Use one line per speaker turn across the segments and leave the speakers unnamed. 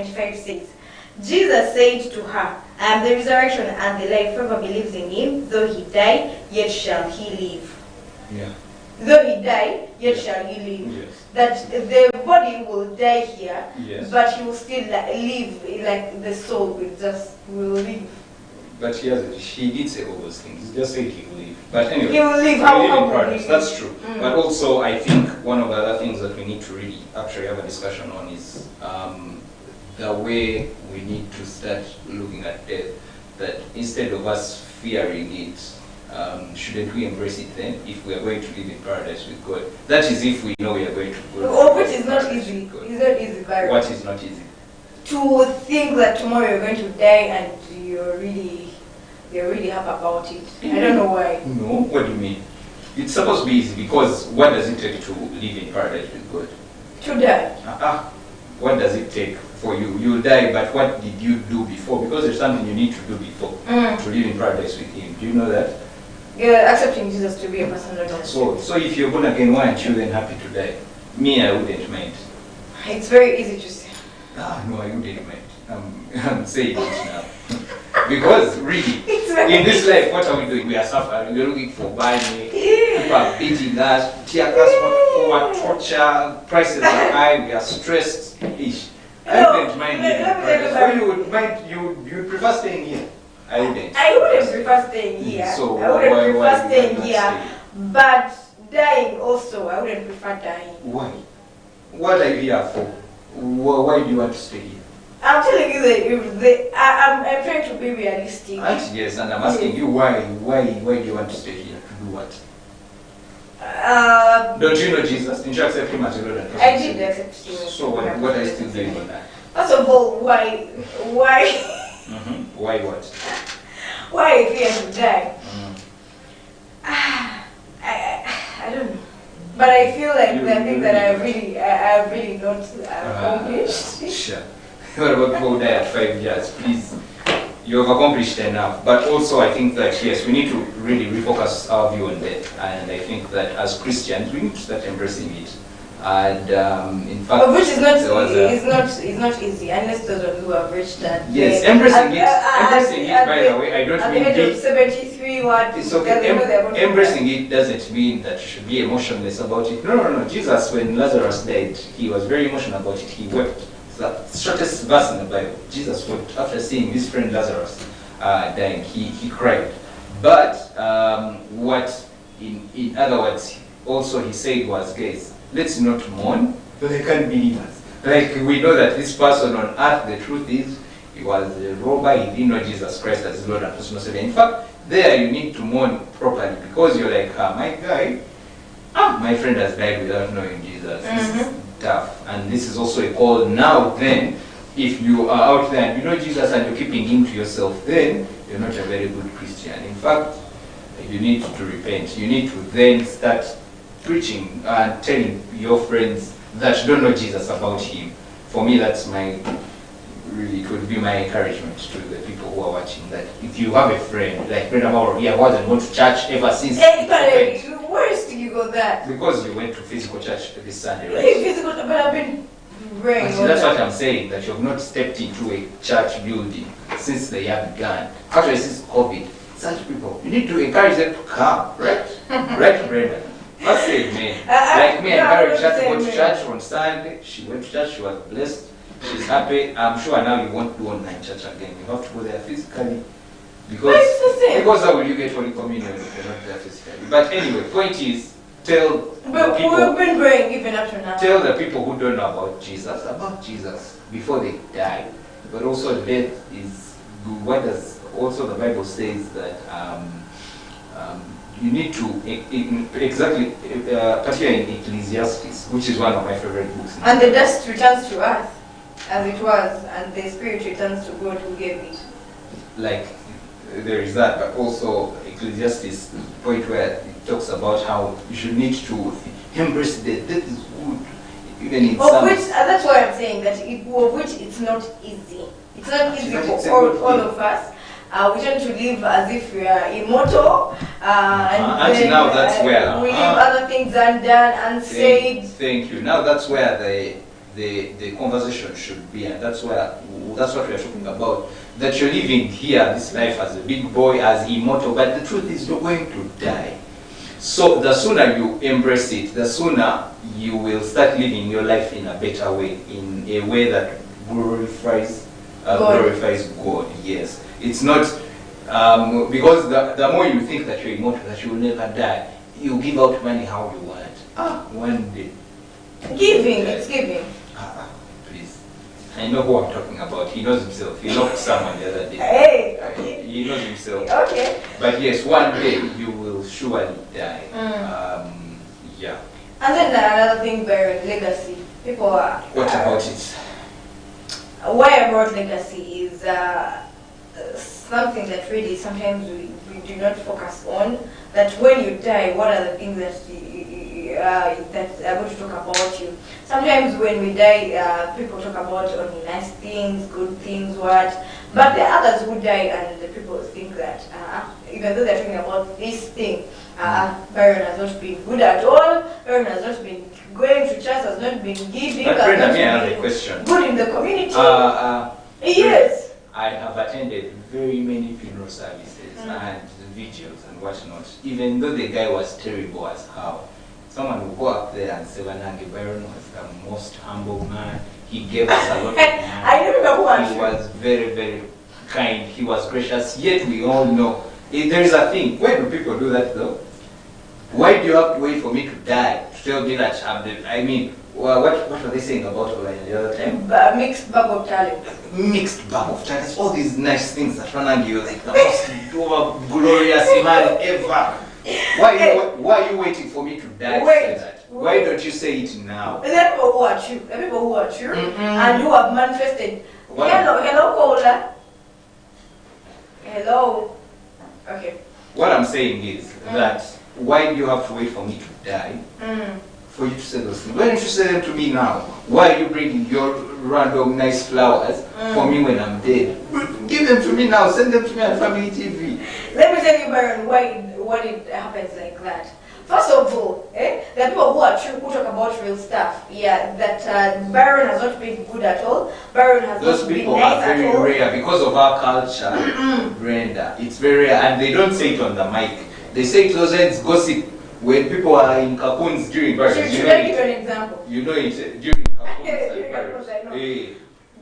25 says, Jesus said to her, I am the resurrection and the life. Whoever believes in him, though he die, yet shall he live.
Yeah.
Though he die, yet shall he live.
Yes.
That the body will die here,
Yes.
but he will still live, like the soul will live.
But he did say all those things. He just said he will live. But anyway,
He will live.
he
How
will live in
will
paradise.
he
That's
live?
true. But also, I think one of the other things that we need to really actually have a discussion on is the way we need to start looking at death. That instead of us fearing it, shouldn't we embrace it then, if we are going to live in paradise with God? That is if we know we are going to go.
Which is not easy. It's not easy, Byron.
What is not easy?
To think that tomorrow you're going to die and you're really happy about it. I don't know why.
No, what do you mean? It's supposed to be easy because what does it take to live in paradise with God?
To die.
What does it take for you? You die, but what did you do before? Because there's something you need to do before to live in paradise with Him. Do you know that?
Yeah, accepting Jesus to be a personal Lord.
So if you're born again, why aren't you then happy to die? Me, I wouldn't mind.
It's very easy to say.
No, I wouldn't mind. I'm saying it now. Because really, in this life, what are we doing? We are suffering. We're looking for money. People are beating us. Tear gas, over torture. Prices are high. We are stressed. Ish. I wouldn't mind living in paradise. Or you would mind? You prefer staying here? I wouldn't.
I wouldn't prefer staying here.
So
I wouldn't
why
prefer staying
not
here.
stay?
But dying also, I wouldn't prefer dying.
Why? What are you here for? Why do you want to stay here?
I'm telling you I'm trying to be realistic.
Yes, and I'm asking you why do you want to stay here? To do what? Don't you know Jesus? Didn't you accept Him as your Lord and Personal
I did
Savior?
accept Him.
So what are you still doing on that?
First of all, why
Why what?
why fear to die?
Mm.
I don't know. But I feel like the thing that I really not accomplished.
Sure. What about people who die at 5 years? Please, you've accomplished enough. But also, I think that yes, we need to really refocus our view on death. And I think that as Christians, we need to start embracing it. And in fact,
But which is not
it's
not easy unless those who have reached that.
Yes, embracing it. By the way, I don't mean
at the age of 73. What?
It's okay. Embracing it doesn't mean that you should be emotionless about it. No. Jesus, when Lazarus died, he was very emotional about it. He wept. It's the shortest verse in the Bible. Jesus wept after seeing his friend Lazarus dying. He cried. But what, in other words, also he said was, guys, let's not mourn like unbelievers. Like we know that this person on earth, the truth is, he was a robber, he didn't know Jesus Christ as his Lord and personal Savior. In fact, there you need to mourn properly because you're like, my guy, my friend has died without knowing Jesus. This is tough. And this is also a call now then, if you are out there and you know Jesus and you're keeping him to yourself, then you're not a very good Christian. In fact, you need to repent. You need to then start preaching and telling your friends that don't know Jesus about him. For me, that's it would be my encouragement to the people who are watching, that if you have a friend like Brenda Mahooro here who hasn't gone to church ever since.
Where else did you go that?
Because you went to physical church this Sunday, right?
Physical, but I've been praying.
That's what I'm saying, that you have not stepped into a church building since they have begun. Actually, since COVID. Such people, you need to encourage them to come, right? Right, Brenda? Let's say amen. Like me, I encouraged her to go to church on Sunday. She went to church, she was blessed. She's happy. I'm sure now you won't do online church again. You have to go there physically. Because how will you get Holy Communion if you're not there physically? But anyway, point is, tell the people.
We've been praying even up to now.
Tell the people who don't know about Jesus before they die. But also death is good. What does also the Bible says that you need to particularly in Ecclesiastes, which is one of my favorite books.
And the dust returns to earth as it was, and the spirit returns to God who gave it.
Like there is that, but also Ecclesiastes, the point where it talks about how you should need to embrace death. Death is good, even in some.
That's why I'm saying that it's not easy. It's not easy for all of us. We tend to live as if we are immortal, and then,
now that's where
we leave other things undone, unsaid.
Thank you. Now that's where the the conversation should be, and that's what we are talking about. That you're living here, this life as a big boy, as immortal, but the truth is you're going to die. So the sooner you embrace it, the sooner you will start living your life in a better way, in a way that glorifies God. Yes, it's not because the more you think that you're immortal, that you will never die, you give out money how you want. One day.
Giving, it's giving.
Please. I know who I'm talking about. He knows himself. He knocked someone the other day.
Hey, okay.
He knows himself.
Okay.
But yes, one day you will surely die. Yeah.
And then another thing, Byron, legacy. People are.
What about it?
Why I brought legacy is something that really sometimes we do not focus on. That when you die, what are the things that that are going to talk about you? Sometimes when we die, people talk about only nice things, good things, what. But there are others who die and the people think that even though they're talking about this thing, Byron has not been good at all. Byron has not been going to church, has not been giving.
But Brenda, may I have a question?
Good in the community.
Yes. I have attended very many funeral services and vigils and whatnot. Even though the guy was terrible as how, someone would go up there and say, Wanange, Byron was the most humble man. He gave us a lot of money.
I remember who
He was very, very kind. He was gracious. Yet we all know there is a thing. Why do people do that though? Why do you have to wait for me to die to tell me that I'm the, I mean, what were they saying about Ola the other time?
Mixed bag of talents.
Mixed bag of talents. All these nice things that Wanange, you're like the most glorious man ever. Why are you waiting for me to die to say that? Why don't you say it now?
The people who are true, and who have manifested. Hello, caller. Hello. Okay.
What I'm saying is that why do you have to wait for me to die for you to say those things? Why don't you say them to me now? Why are you bringing your random nice flowers for me when I'm dead? Give them to me now. Send them to me on Family TV.
Let me tell you, Byron, why it happens like that. First of all, there are people who are true, who talk about real stuff. Yeah, that Byron has not been good at all. Byron has not been nice at all. Those people are very
rare because of our culture, Brenda. It's very rare, and they don't say it on the mic. They say it as gossip when people are in cocoons during Byron.
Should I give you an example?
You know it during cocoons and Byron.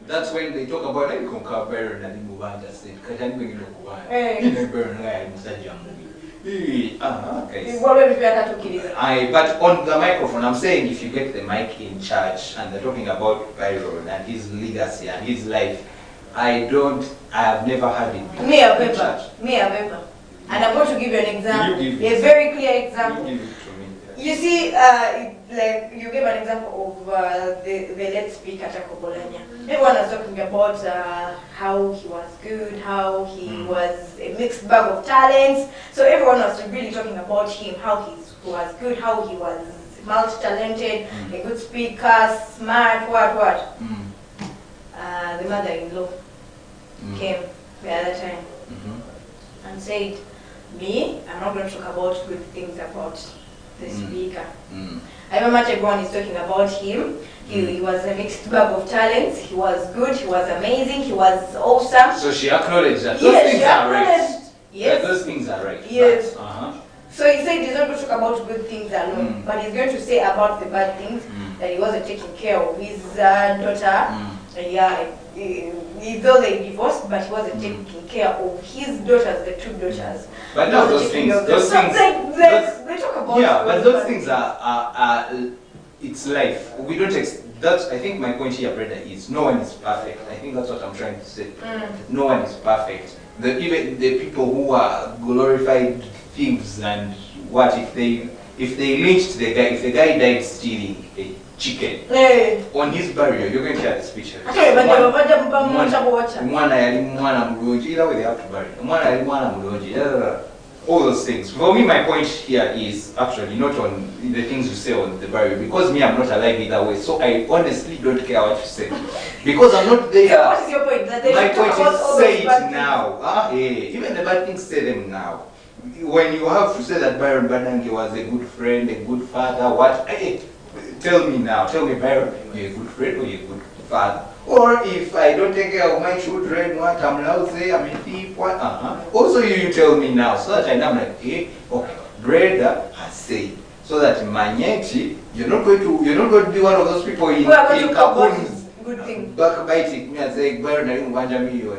That's when they talk about like Konka Byron and Mubanja said, "Kajani wengi lokubana." Byron like Musajamu. But on the microphone, I'm saying if you get the mic in church and they're talking about Byron and his legacy and his life, I have never heard it before.
Me a paper. And I'm going to give you an example. A very clear example.
You give it to me.
You see, like you gave an example of the late speaker Tako Bolanya. Everyone was talking about how he was good, how he was a mixed bag of talents. So everyone was really talking about him, how he was good, how he was multi-talented, a good speaker, smart, what. The mother-in-law came the other time and said, me, I'm not going to talk about good things about the speaker. However much everyone is talking about him, he was a mixed bag of talents, he was good, he was amazing, he was awesome.
So she acknowledged that those things are right.
Yes.
That those things are right.
Yes.
But,
so he said he's not going to talk about good things alone, but he's going to say about the bad things, that he wasn't taking care of his daughter. Though they divorced, but he wasn't taking care of his daughters, the two daughters.
But now those things,
they talk about.
Yeah, but those things are it's life. We don't. I think my point here, Brenda, is no one is perfect. I think that's what I'm trying to say. No one is perfect. Even the people who are glorified thieves and what if they lynched the guy, if the guy died stealing a chicken on his burial, you're going to hear the speech. Either way they have to bury. All those things. For me, my point here is actually not on the things you say on the burial, because me, I'm not alive either way. So I honestly don't care what you say, because I'm not there.
So what is your point? That
my point is say it now. Even the bad things, say them now. When you have to say that Byron Badangi was a good friend, a good father, what? tell me now, tell me, Byron, you're a good friend or you're a good father? Or if I don't take care of my children, what I'm now say, I'm a thief, what? Also, you tell me now, so that I know, I'm like, okay, Brenda has said, so that Manyeti, you're not going to be one of those people in Kapoon's
good thing.
Backbiting me and saying, Byron, I didn't want a million.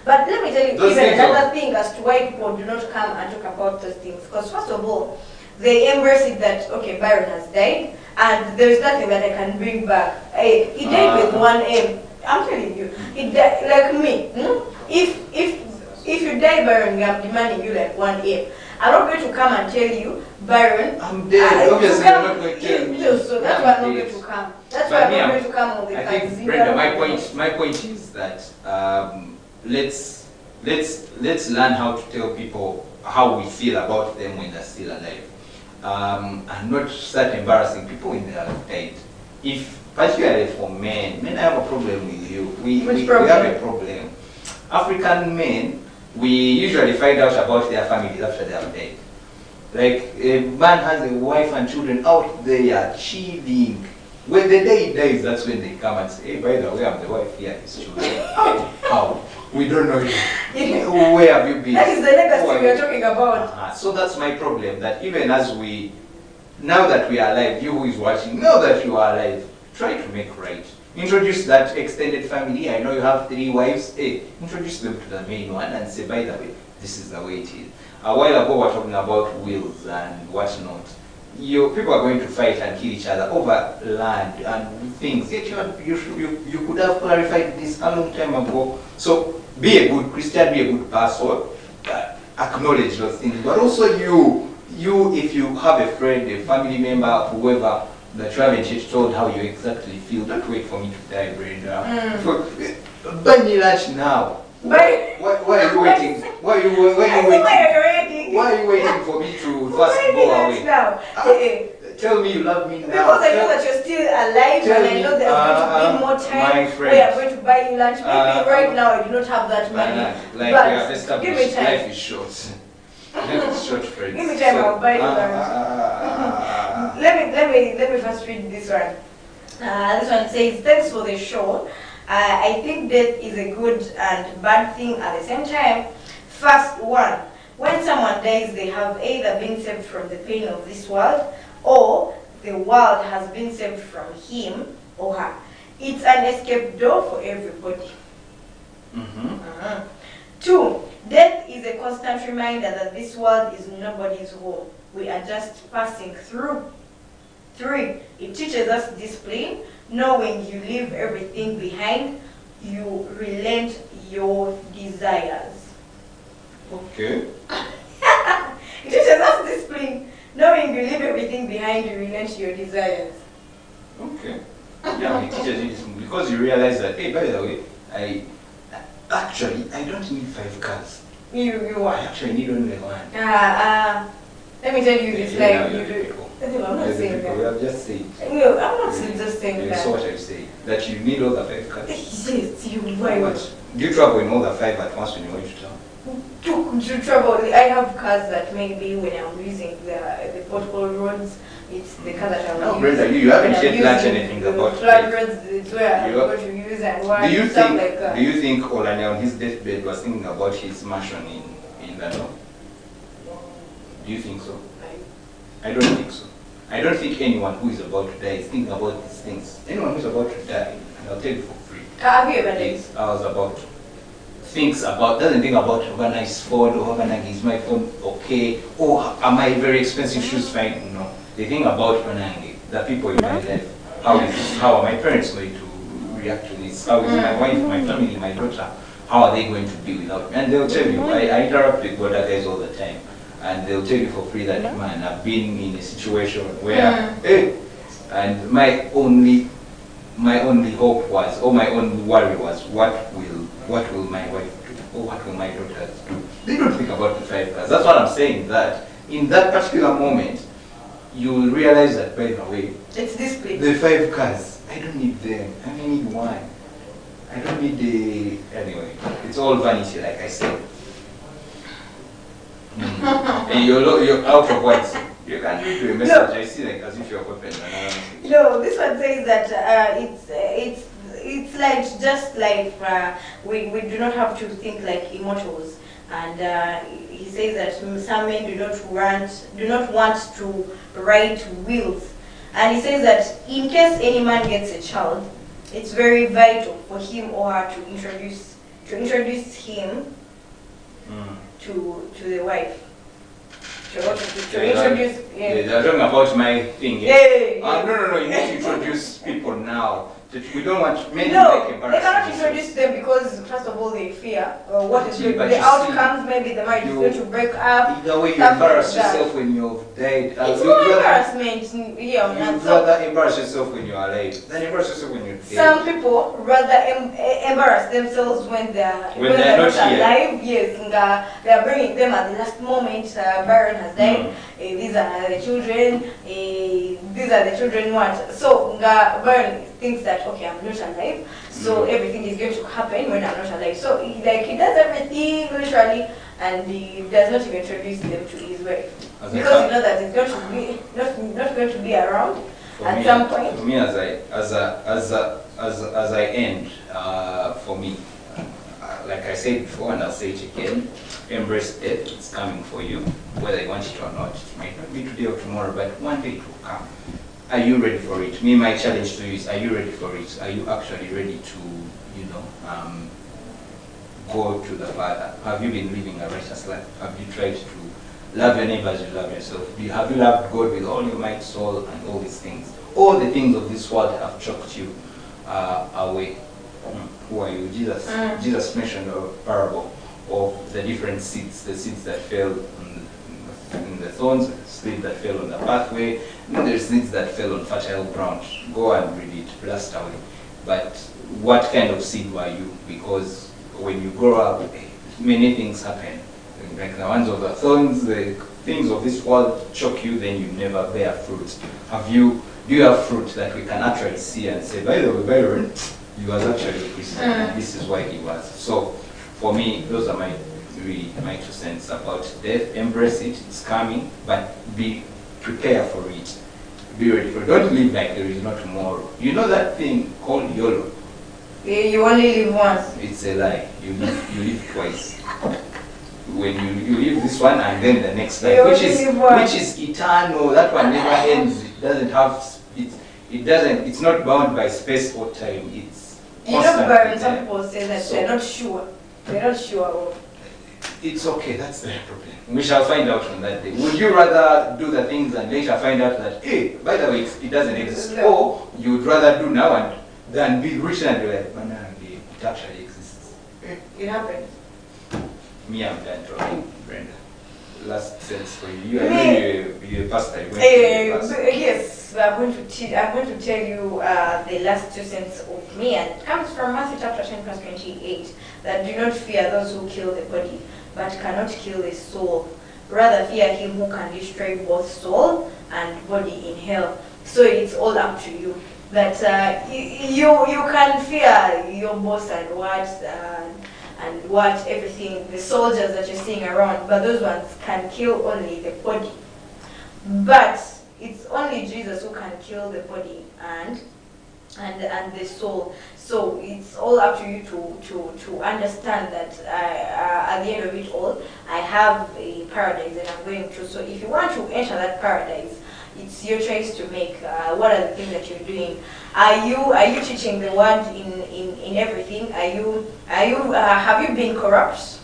But let me tell you, even another thing as to why people do not come and talk about those things. Because first of all, they embrace it that, okay, Byron has died, and there is nothing that I can bring back. He died with one aim. I'm telling you, he died like me. If you die, Byron, I'm demanding you like one aim. I'm not going to come and tell you, Byron.
I'm dead. Obviously, you're not going to tell me.
So that's why I'm not going to come. That's why I'm not going to come all the time.
I think, Brenda, my point is that let's learn how to tell people how we feel about them when they're still alive, and not start embarrassing people when they have died. If particularly for men, I have a problem with you. We have a problem. African men, we usually find out about their families after they have died. Like, a man has a wife and children out there chilling. When the day he dies, that's when they come and say, hey, by the way, I'm the wife here, his children. How? We don't know you. Where have you been?
That is the legacy we are talking about.
So that's my problem, that even as now that we are alive, you who is watching, now that you are alive, try to make right. Introduce that extended family. I know you have 3 wives. Hey, introduce them to the main one and say, by the way, this is the way it is. A while ago, we were talking about wills and whatnot. People are going to fight and kill each other over land and things. Yet you could have clarified this a long time ago. So be a good Christian, be a good pastor, acknowledge those things. But also if you have a friend, a family member, whoever, that you haven't yet told how you exactly feel, don't wait for me to die, Brenda. Buy me lunch now. Why are you waiting? Why are you waiting for me to first go away?
Now.
Tell me you love me now.
Because I know that you're still alive, and I know there's going to be more time where I'm going to buy you lunch. Maybe right now I do not have that money.
Like we have established, life is short. Life is short, friends.
Give me time, I'll buy you lunch. Let me first read this one. This one says, thanks for the show. I think death is a good and bad thing at the same time. First one, when someone dies, they have either been saved from the pain of this world, or the world has been saved from him or her. It's an escape door for everybody. 2, death is a constant reminder that this world is nobody's home. We are just passing through. 3, it teaches us discipline. Knowing you leave everything behind, you relent your desires.
Okay.
It teaches us discipline. Knowing you leave everything behind, you relent your desires.
Okay. Yeah, it teaches you discipline because you realize that, hey, by the way, I don't need 5 cars. I actually need only 1.
Let me tell you, it's like you do. I'm not saying that.
We have just said.
No, I'm not just saying that.
So what I say, that you need all the 5 cars.
Yes, you right.
Do you travel in all the 5 at once when you go to town?
To travel, I have cars that maybe when I'm using the pothole roads, it's the car that I'm using.
Brenda, you haven't yet learned anything about
flood roads. It's where I'm going to use and why.
Do you think Olane on his deathbed was thinking about his mansion in the north? Do you think so? I don't think so. I don't think anyone who is about to die is thinking about these things. Anyone who is about to die, and I'll tell you for free.
Have you ever done?
Yes, I was about to. Doesn't think about have a nice phone, or have is my phone okay, or are my very expensive shoes fine? No. They think about the people in my life. How are my parents going to react to this? How is my wife, my family, my daughter? How are they going to be without me? And they'll tell you, I interact with other guys all the time. And they'll tell you for free that, man, I've been in a situation where, hey, and my only hope was, or my only worry was, what will my wife do, or what will my daughters do? They don't think about the 5 cars. That's what I'm saying, that in that particular moment, you will realize that, by the way,
it's display.
The 5 cars, I don't need them, I only need 1. I don't need the anyway. It's all vanity, like I said. And you're out of words. You can't read the message. I see like as if you're open.
No, this one says that it's like just like we do not have to think like immortals, and he says that some men do not want to write wills, and he says that in case any man gets a child, it's very vital for him or her to introduce him to the wife. To introduce.
They're talking about my thing. No. You need to introduce people now. We don't want men to make embarrassment.
They cannot introduce them because first of all they fear what is the outcomes. Maybe the marriage is going to break up.
Either way, you embarrass yourself when you've died.
It's more embarrassment.
You'd rather embarrass yourself when you're alive than embarrass yourself when you're dead.
Some people rather embarrass themselves when they're not alive. Yes, they are bringing them at the last moment. Byron has died. These are the children. These are the children. What? So Byron thinks that okay, I'm not alive, so everything is going to happen when I'm not alive. So he does everything literally, and he does not even introduce them to his wife because he knows that it's going to be not going to be around at some point.
For me, as I end, for me, like I said before, and I'll say it again, embrace death. It's coming for you, whether you want it or not. It might not be today or tomorrow, but one day it will come. Are you ready for it? Me, my challenge to you is, are you ready for it? Are you actually ready to, go to the Father? Have you been living a righteous life? Have you tried to love your neighbor as you love yourself? Have you loved God with all your might, soul, and all these things? All the things of this world have choked you away. Who are you? Jesus mentioned a parable of the different seeds, the seeds that fell in the thorns, the seeds that fell on the pathway, and there's seeds that fell on fertile ground. Go and read it, blast away. But what kind of seed were you? Because when you grow up, many things happen. Like the ones of the thorns, the things of this world choke you, then you never bear fruit. Do you have fruit that we can actually see and say, by the way, Byron, he was actually a Christian, and this is why he was. So for me, those are my 2 cents about death. Embrace it, it's coming, but be prepared for it. Be ready for it. Don't live like there is no tomorrow. You know that thing called YOLO?
You only live once.
It's a lie. You live twice. When you live this one and then the next life, which is eternal. That one never ends. It doesn't have it's not bound by space or time. It's constant.
Byron, some people say that they're not sure. They're not sure.
It's okay, that's the problem. We shall find out on that day. Would you rather do the things and later find out that, hey, by the way, it doesn't exist? Or you would rather do now than be rich and be like, oh, no, it actually exists.
It happens.
Me, I'm done talking, Brenda. Last sense for you. You're a pastor.
Yes, I'm going to tell you the last 2 cents of me, and it comes from Matthew chapter 10, verse 28. That do not fear those who kill the body, but cannot kill the soul. Rather fear him who can destroy both soul and body in hell. So it's all up to you. That you can fear your boss and what everything, the soldiers that you're seeing around, but those ones can kill only the body. But it's only Jesus who can kill the body and the soul. So it's all up to you to understand that at the end of it all, I have a paradise that I'm going to. So if you want to enter that paradise, it's your choice to make. What are the things that you're doing? Are you teaching the word in everything? Have you been corrupt?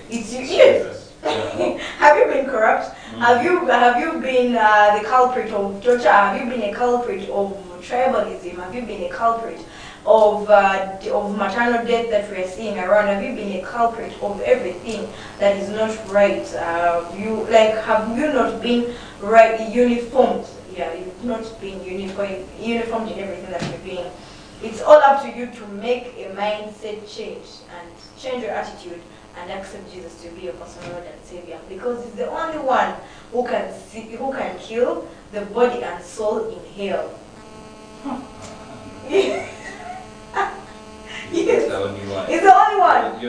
It's you. Have you been corrupt? Have you been the culprit of torture? Have you been a culprit of tribalism? Have you been a culprit of maternal death that we are seeing around? Have you been a culprit of everything that is not right? Have you not been right uniformed? Yeah, you've not been uniformed in everything that you're doing. It's all up to you to make a mindset change and change your attitude and accept Jesus to be your personal Lord and Savior, because He's the only one who can kill the body and soul in hell.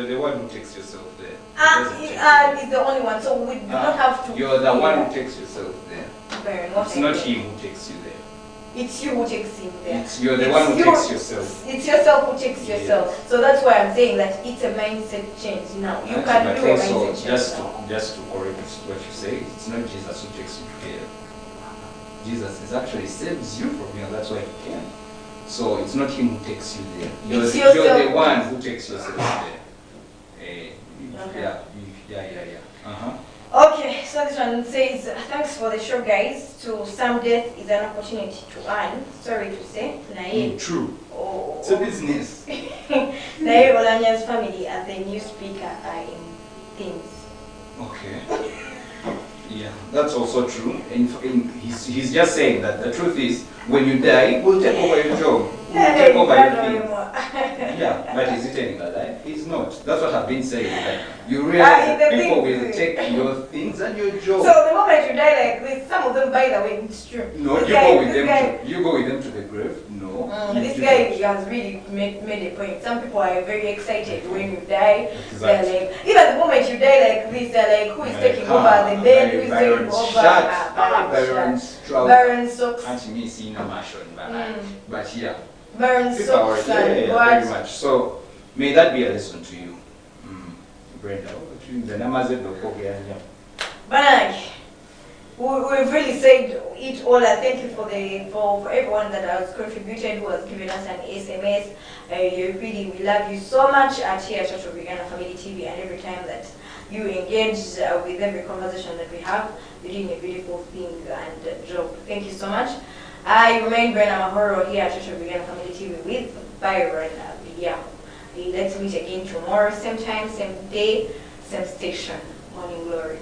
You're the one who takes yourself there. He
He's the only one, so we do not have to.
You're the one who takes yourself there.
Byron,
It's not him who takes you there.
It's you who takes him there.
You're the one who takes yourself.
It's yourself who takes yourself.
Yes.
So that's why I'm saying that it's a mindset change now. You can do a mindset change
just to correct what you say, it's not Jesus who takes you to hell. Jesus is actually saves you from hell. That's why he came. So it's not him who takes you there. You're the one who takes yourself there.
Okay.
Yeah. Uh-huh.
Okay, so this one says, thanks for the show, guys. To some, death is an opportunity to earn. Sorry to say.
True.
Oh.
It's a business.
Nae Olanya's family and the new speaker are in things.
Okay. Yeah, that's also true. He's just saying that the truth is, when you die, we'll take over your job. We'll take over your things. Yeah, but is he telling a lie? He's not. That's what I've been saying. That you realize that people will take your things and your job.
So the moment you die like this, some of them, by the way, it's true.
No, you go with them to the grave. No.
This guy has really made a point. Some people are very excited when you die.
Exactly.
They're like, even the moment you die like this, they're like, who is taking over the dead? Who is taking over? Byron socks.
Actually, me seeing a mansion, but yeah.
Byron socks and
very much. So may that be a lesson to you, Brenda. The numbers of the
But we've really said it all. Thank you for everyone that has contributed, who has given us an SMS. We love you so much here at Church of Uganda Family TV, and every time that you engage with every conversation that we have, you're doing a beautiful thing and job. Thank you so much. I remain Brenda Mahooro here at Church of Uganda Family TV with Byron Biryaho. Let's meet again tomorrow, same time, same day, same station. Morning glory.